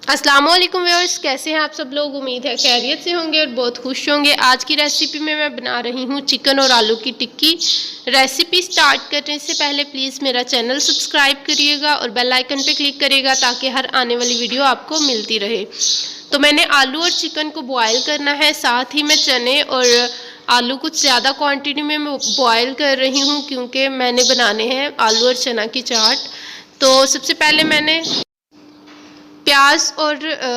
अस्सलाम वालेकुम व्यूअर्स, कैसे हैं आप सब लोग। उम्मीद है खैरियत से होंगे और बहुत खुश होंगे। आज की रेसिपी में मैं बना रही हूं चिकन और आलू की टिक्की। रेसिपी स्टार्ट करने से पहले प्लीज़ मेरा चैनल सब्सक्राइब करिएगा और बेल आइकन पे क्लिक करिएगा ताकि हर आने वाली वीडियो आपको मिलती रहे। तो मैंने आलू और चिकन को बॉयल करना है, साथ ही मैं चने और आलू कुछ ज़्यादा क्वान्टिटी में बॉयल कर रही हूँ क्योंकि मैंने बनाने हैं आलू और चना की चाट। तो सबसे पहले मैंने प्याज और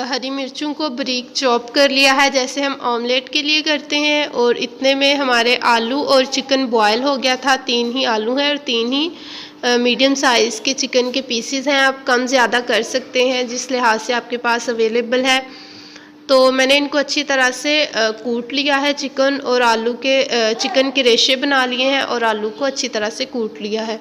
हरी मिर्चों को बारीक चॉप कर लिया है, जैसे हम ऑमलेट के लिए करते हैं। और इतने में हमारे आलू और चिकन बॉयल हो गया था। 3 ही आलू हैं और 3 ही मीडियम साइज़ के चिकन के पीसेस हैं। आप कम ज़्यादा कर सकते हैं जिस लिहाज से आपके पास अवेलेबल है। तो मैंने इनको अच्छी तरह से कूट लिया है। चिकन और आलू के चिकन के रेशे बना लिए हैं और आलू को अच्छी तरह से कूट लिया है।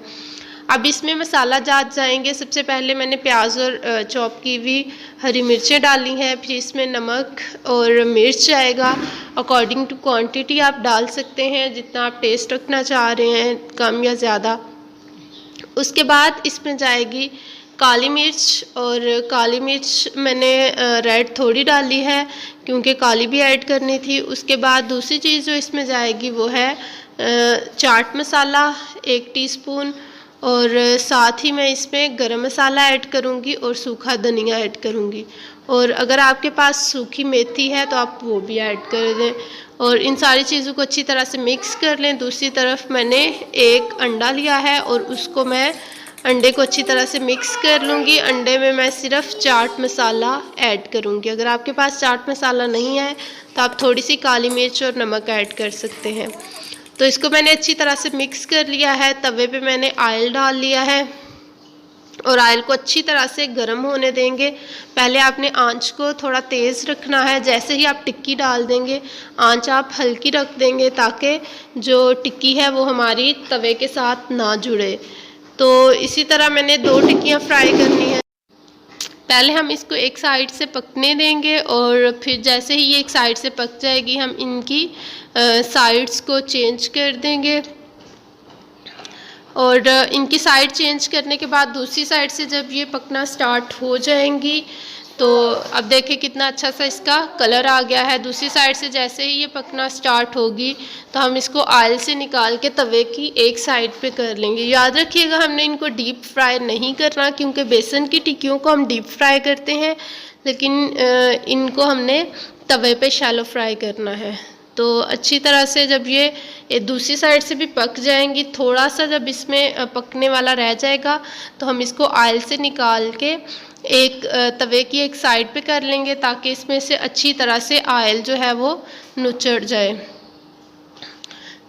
अब इसमें मसाला जात जाएंगे। सबसे पहले मैंने प्याज और चॉप की हुई हरी मिर्चें डाली हैं, फिर इसमें नमक और मिर्च जाएगा। अकॉर्डिंग टू क्वांटिटी आप डाल सकते हैं, जितना आप टेस्ट रखना चाह रहे हैं, कम या ज़्यादा। उसके बाद इसमें जाएगी काली मिर्च, और काली मिर्च मैंने रेड थोड़ी डाली है क्योंकि काली भी ऐड करनी थी। उसके बाद दूसरी चीज़ जो इसमें जाएगी वो है चाट मसाला 1 टीस्पून, और साथ ही मैं इसमें गरम मसाला ऐड करूँगी और सूखा धनिया ऐड करूँगी। और अगर आपके पास सूखी मेथी है तो आप वो भी ऐड कर दें और इन सारी चीज़ों को अच्छी तरह से मिक्स कर लें। दूसरी तरफ मैंने 1 अंडा लिया है और उसको मैं अंडे को अच्छी तरह से मिक्स कर लूँगी। अंडे में मैं सिर्फ चाट मसाला ऐड करूँगी। अगर आपके पास चाट मसाला नहीं है तो आप थोड़ी सी काली मिर्च और नमक ऐड कर सकते हैं। तो इसको मैंने अच्छी तरह से मिक्स कर लिया है। तवे पे मैंने ऑयल डाल लिया है और ऑयल को अच्छी तरह से गर्म होने देंगे। पहले आपने आंच को थोड़ा तेज़ रखना है। जैसे ही आप टिक्की डाल देंगे आंच आप हल्की रख देंगे ताकि जो टिक्की है वो हमारी तवे के साथ ना जुड़े। तो इसी तरह मैंने 2 टिक्कियाँ फ्राई करनी है। पहले हम इसको एक साइड से पकने देंगे और फिर जैसे ही ये एक साइड से पक जाएगी हम इनकी साइड्स को चेंज कर देंगे। और इनकी साइड चेंज करने के बाद दूसरी साइड से जब ये पकना स्टार्ट हो जाएंगी तो अब देखिए कितना अच्छा सा इसका कलर आ गया है। दूसरी साइड से जैसे ही ये पकना स्टार्ट होगी तो हम इसको ऑयल से निकाल के तवे की एक साइड पे कर लेंगे। याद रखिएगा हमने इनको डीप फ्राई नहीं करना क्योंकि बेसन की टिक्कियों को हम डीप फ्राई करते हैं, लेकिन इनको हमने तवे पे शैलो फ्राई करना है। तो अच्छी तरह से जब ये दूसरी साइड से भी पक जाएंगी, थोड़ा सा जब इसमें पकने वाला रह जाएगा तो हम इसको ऑयल से निकाल के एक तवे की एक साइड पे कर लेंगे ताकि इसमें से अच्छी तरह से ऑयल जो है वो नुचड़ जाए।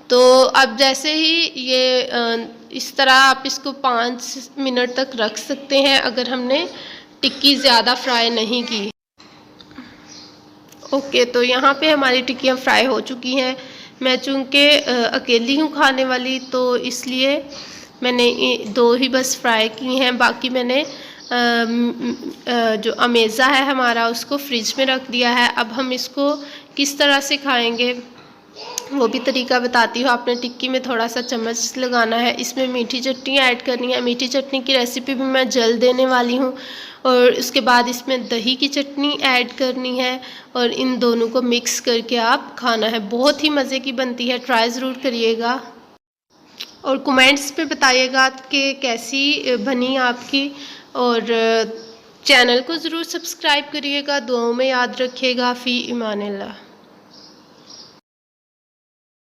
तो अब जैसे ही ये इस तरह आप इसको 5 मिनट तक रख सकते हैं अगर हमने टिक्की ज़्यादा फ्राई नहीं की। ओके, तो यहाँ पे हमारी टिक्कियाँ फ्राई हो चुकी हैं। मैं चूँकि अकेली हूँ खाने वाली तो इसलिए मैंने 2 ही बस फ्राई की हैं। बाकी मैंने जो अमेज़ा है हमारा उसको फ्रिज में रख दिया है। अब हम इसको किस तरह से खाएंगे वो भी तरीका बताती हूँ। आपने टिक्की में थोड़ा सा चम्मच लगाना है, इसमें मीठी चटनी ऐड करनी है। मीठी चटनी की रेसिपी भी मैं जल्द देने वाली हूँ। और उसके बाद इसमें दही की चटनी ऐड करनी है और इन दोनों को मिक्स करके आप खाना है। बहुत ही मज़े की बनती है, ट्राई ज़रूर करिएगा और कमेंट्स पे बताइएगा कि कैसी बनी आपकी। और चैनल को ज़रूर सब्सक्राइब करिएगा। दुआओं में याद रखिएगा। फ़ी इमानिल्लाह।